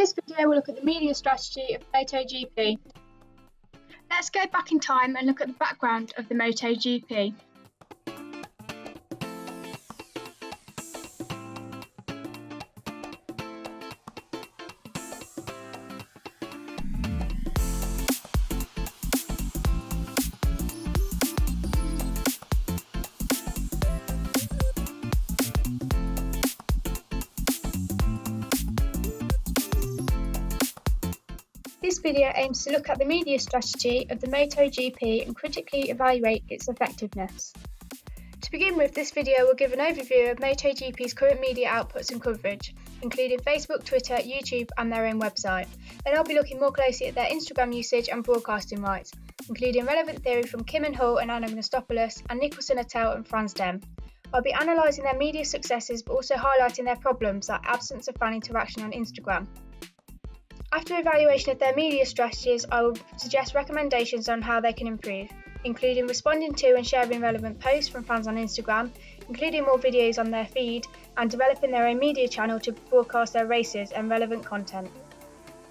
This video will look at the media strategy of MotoGP. Let's go back in time and look at the background of the MotoGP. This video aims to look at the media strategy of the MotoGP and critically evaluate its effectiveness. To begin with, this video will give an overview of MotoGP's current media outputs and coverage, including Facebook, Twitter, YouTube and their own website. Then I'll be looking more closely at their Instagram usage and broadcasting rights, including relevant theory from Kim and Hull and Anna Gnostopoulos and Nicholson et al. And Franz Dem. I'll be analysing their media successes but also highlighting their problems like absence of fan interaction on Instagram. After evaluation of their media strategies, I will suggest recommendations on how they can improve, including responding to and sharing relevant posts from fans on Instagram, including more videos on their feed, and developing their own media channel to broadcast their races and relevant content.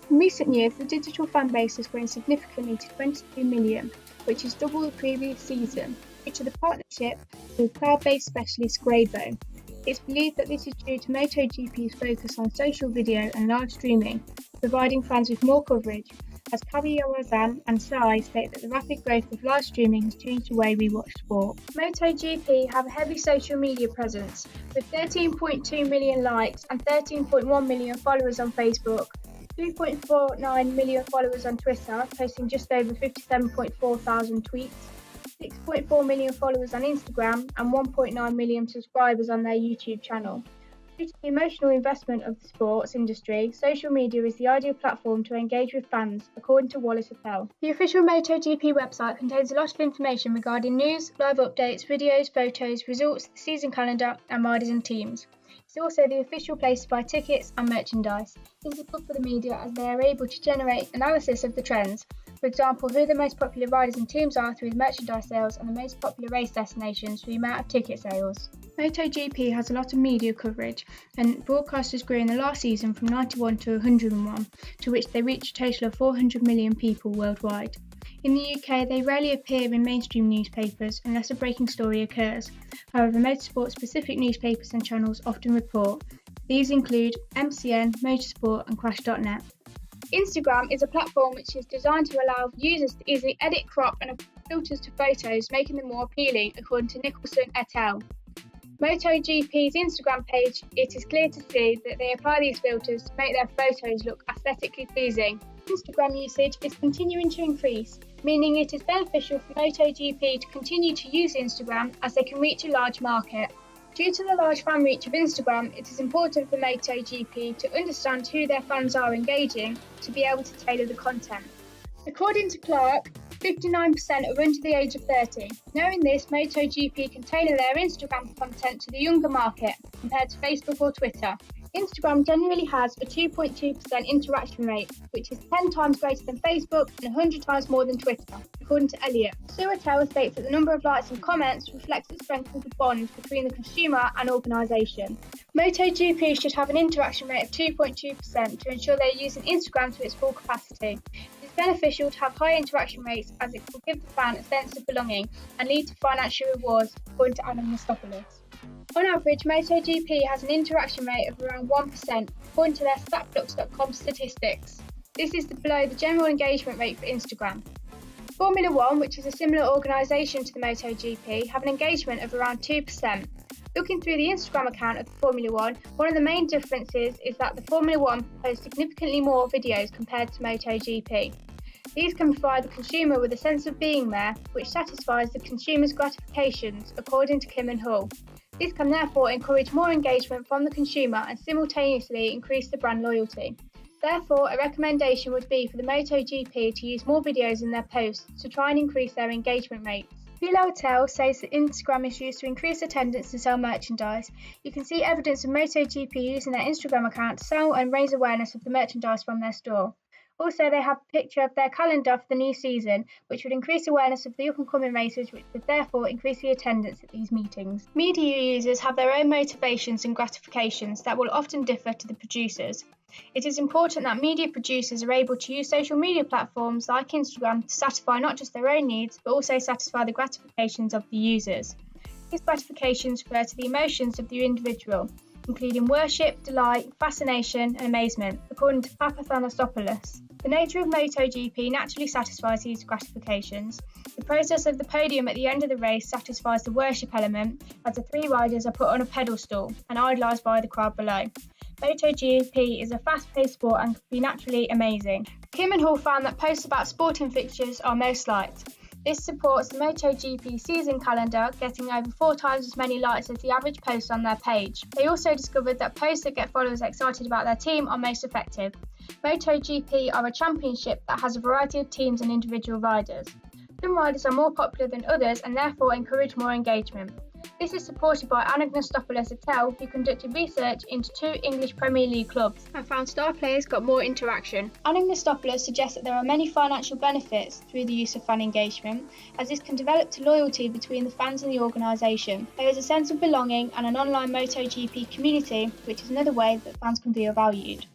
In recent years, the digital fan base has grown significantly to 22 million, which is double the previous season, due to the partnership with cloud-based specialist Grabo. It's believed that this is due to MotoGP's focus on social video and live streaming, providing fans with more coverage, as Caballero Razan and Sai state that the rapid growth of live streaming has changed the way we watch sport. MotoGP have a heavy social media presence, with 13.2 million likes and 13.1 million followers on Facebook, 2.49 million followers on Twitter, posting just over 57.4 thousand tweets, 6.4 million followers on Instagram and 1.9 million subscribers on their YouTube channel. Due to the emotional investment of the sports industry, social media is the ideal platform to engage with fans, according to Wallace et al. The official MotoGP website contains a lot of information regarding news, live updates, videos, photos, results, the season calendar and riders and teams. It's also the official place to buy tickets and merchandise. This is good for the media as they are able to generate analysis of the trends. For example, who the most popular riders and teams are through the merchandise sales and the most popular race destinations through the amount of ticket sales. MotoGP has a lot of media coverage and broadcasters grew in the last season from 91 to 101, to which they reached a total of 400 million people worldwide. In the UK, they rarely appear in mainstream newspapers unless a breaking story occurs. However, motorsport-specific newspapers and channels often report. These include MCN, Motorsport and Crash.net. Instagram is a platform which is designed to allow users to easily edit, crop and apply filters to photos, making them more appealing, according to Nicholson et al. MotoGP's Instagram page, it is clear to see that they apply these filters to make their photos look aesthetically pleasing. Instagram usage is continuing to increase, meaning it is beneficial for MotoGP to continue to use Instagram as they can reach a large market. Due to the large fan reach of Instagram, it is important for MotoGP to understand who their fans are engaging to be able to tailor the content. According to Clark, 59% are under the age of 30. Knowing this, MotoGP can tailor their Instagram content to the younger market compared to Facebook or Twitter. Instagram generally has a 2.2% interaction rate, which is 10 times greater than Facebook and 100 times more than Twitter, according to Elliott. Sue et al. States that the number of likes and comments reflects the strength of the bond between the consumer and organisation. MotoGP should have an interaction rate of 2.2% to ensure they are using Instagram to its full capacity. It is beneficial to have high interaction rates as it will give the fan a sense of belonging and lead to financial rewards, according to Anna Gnostopoulos. On average, MotoGP has an interaction rate of around 1%, according to their Statblocks.com statistics. This is below the general engagement rate for Instagram. Formula One, which is a similar organisation to the MotoGP, have an engagement of around 2%. Looking through the Instagram account of Formula One, one of the main differences is that the Formula One posts significantly more videos compared to MotoGP. These can provide the consumer with a sense of being there, which satisfies the consumer's gratifications, according to Kim and Hull. This can therefore encourage more engagement from the consumer and simultaneously increase the brand loyalty. Therefore, a recommendation would be for the MotoGP to use more videos in their posts to try and increase their engagement rates. Philo et al. Says that Instagram is used to increase attendance and sell merchandise. You can see evidence of MotoGP using their Instagram account to sell and raise awareness of the merchandise from their store. Also, they have a picture of their calendar for the new season, which would increase awareness of the up-and-coming races, which would therefore increase the attendance at these meetings. Media users have their own motivations and gratifications that will often differ to the producers. It is important that media producers are able to use social media platforms like Instagram to satisfy not just their own needs, but also satisfy the gratifications of the users. These gratifications refer to the emotions of the individual, including worship, delight, fascination, and amazement, according to Papathanasopoulos. The nature of MotoGP naturally satisfies these gratifications. The process of the podium at the end of the race satisfies the worship element, as the three riders are put on a pedestal and idolised by the crowd below. MotoGP is a fast-paced sport and can be naturally amazing. Kim and Hall found that posts about sporting fixtures are most liked. This supports the MotoGP season calendar, getting over 4 times as many likes as the average post on their page. They also discovered that posts that get followers excited about their team are most effective. MotoGP are a championship that has a variety of teams and individual riders. Some riders are more popular than others and therefore encourage more engagement. This is supported by Anagnostopoulos et al., who conducted research into 2 English Premier League clubs and found star players got more interaction. Anagnostopoulos suggests that there are many financial benefits through the use of fan engagement, as this can develop to loyalty between the fans and the organisation. There is a sense of belonging and an online MotoGP community, which is another way that fans can feel valued.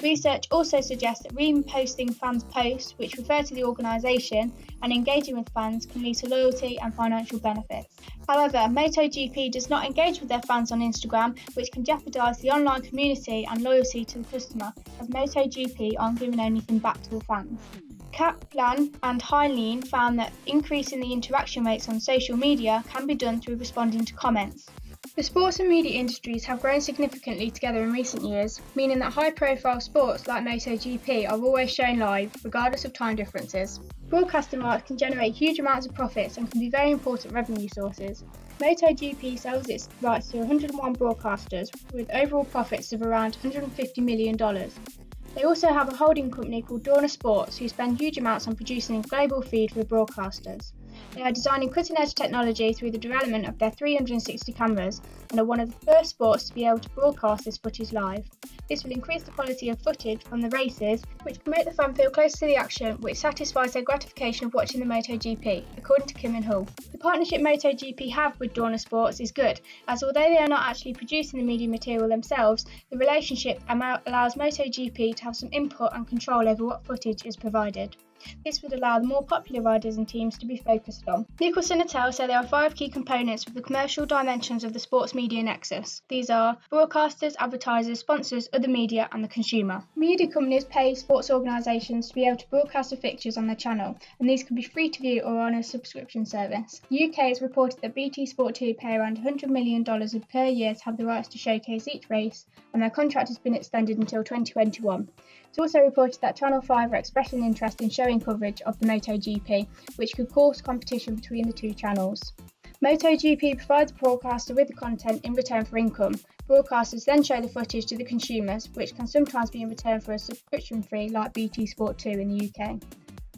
Research also suggests that reposting fans' posts, which refer to the organisation, and engaging with fans can lead to loyalty and financial benefits. However, MotoGP does not engage with their fans on Instagram, which can jeopardise the online community and loyalty to the customer, as MotoGP aren't giving anything back to the fans. Kaplan and Heinlein found that increasing the interaction rates on social media can be done through responding to comments. The sports and media industries have grown significantly together in recent years, meaning that high-profile sports like MotoGP are always shown live, regardless of time differences. Broadcasting rights can generate huge amounts of profits and can be very important revenue sources. MotoGP sells its rights to 101 broadcasters, with overall profits of around $150 million. They also have a holding company called Dorna Sports, who spend huge amounts on producing a global feed for the broadcasters. They are designing cutting-edge technology through the development of their 360 cameras and are one of the first sports to be able to broadcast this footage live. This will increase the quality of footage from the races, which can make the fan feel close to the action, which satisfies their gratification of watching the MotoGP, according to Kim and Hull. The partnership MotoGP have with Dorna Sports is good, as although they are not actually producing the media material themselves, the relationship allows MotoGP to have some input and control over what footage is provided. This would allow the more popular riders and teams to be focused on. Nicholson et al. Say there are 5 key components of the commercial dimensions of the sports media nexus. These are broadcasters, advertisers, sponsors, other media, and the consumer. Media companies pay sports organisations to be able to broadcast the fixtures on their channel, and these can be free to view or on a subscription service. The UK has reported that BT Sport 2 pay around $100 million per year to have the rights to showcase each race, and their contract has been extended until 2021. It's also reported that Channel 5 are expressing interest in showing coverage of the MotoGP, which could cause competition between the 2 channels. MotoGP provides the broadcaster with the content in return for income. Broadcasters then show the footage to the consumers, which can sometimes be in return for a subscription fee like BT Sport 2 in the UK.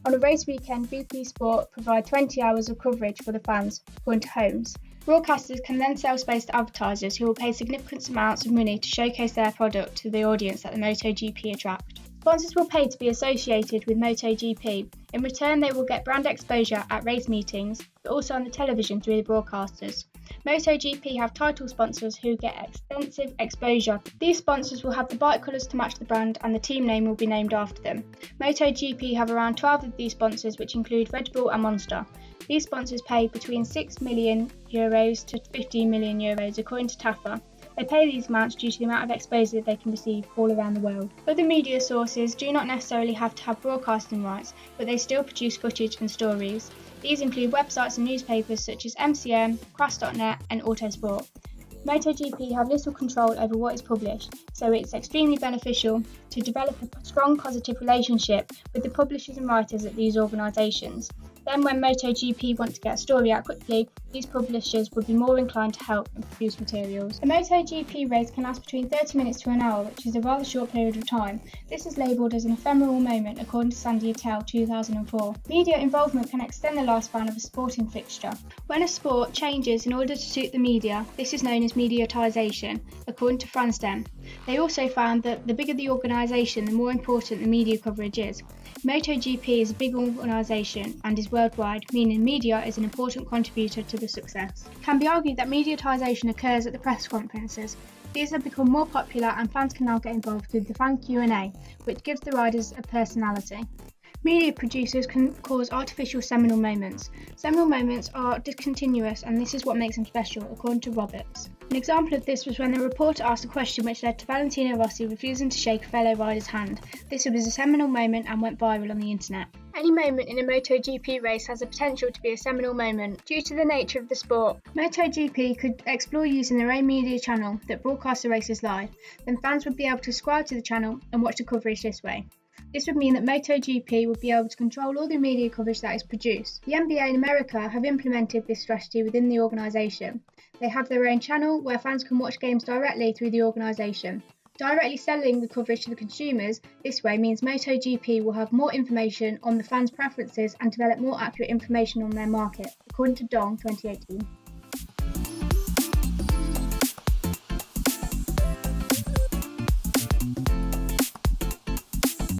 On a race weekend, BT Sport provide 20 hours of coverage for the fans, according to Holmes. Broadcasters can then sell space to advertisers who will pay significant amounts of money to showcase their product to the audience that the MotoGP attract. Sponsors will pay to be associated with MotoGP. In return, they will get brand exposure at race meetings, but also on the television through the broadcasters. MotoGP have title sponsors who get extensive exposure. These sponsors will have the bike colours to match the brand, and the team name will be named after them. MotoGP have around 12 of these sponsors, which include Red Bull and Monster. These sponsors pay between €6 million to €15 million, according to TAFA. They pay these amounts due to the amount of exposure they can receive all around the world. Other media sources do not necessarily have to have broadcasting rights, but they still produce footage and stories. These include websites and newspapers such as MCM, Crash.net and Autosport. MotoGP have little control over what is published, so it's extremely beneficial to develop a strong positive relationship with the publishers and writers at these organisations. Then when MotoGP want to get a story out quickly, these publishers would be more inclined to help and produce materials. A MotoGP race can last between 30 minutes to an hour, which is a rather short period of time. This is labelled as an ephemeral moment according to Sandy et al. 2004. Media involvement can extend the lifespan of a sporting fixture. When a sport changes in order to suit the media, this is known as mediatisation, according to Franz Dem. They also found that the bigger the organisation, the more important the media coverage is. MotoGP is a big organisation and is worldwide, meaning media is an important contributor to the success. It can be argued that mediatisation occurs at the press conferences. These have become more popular and fans can now get involved with the fan Q&A, which gives the riders a personality. Media producers can cause artificial seminal moments. Seminal moments are discontinuous and this is what makes them special, according to Roberts. An example of this was when the reporter asked a question which led to Valentino Rossi refusing to shake a fellow rider's hand. This was a seminal moment and went viral on the internet. Any moment in a MotoGP race has the potential to be a seminal moment due to the nature of the sport. MotoGP could explore using their own media channel that broadcasts the races live. Then fans would be able to subscribe to the channel and watch the coverage this way. This would mean that MotoGP would be able to control all the media coverage that is produced. The NBA in America have implemented this strategy within the organisation. They have their own channel where fans can watch games directly through the organisation. Directly selling the coverage to the consumers this way means MotoGP will have more information on the fans' preferences and develop more accurate information on their market, according to Dong 2018.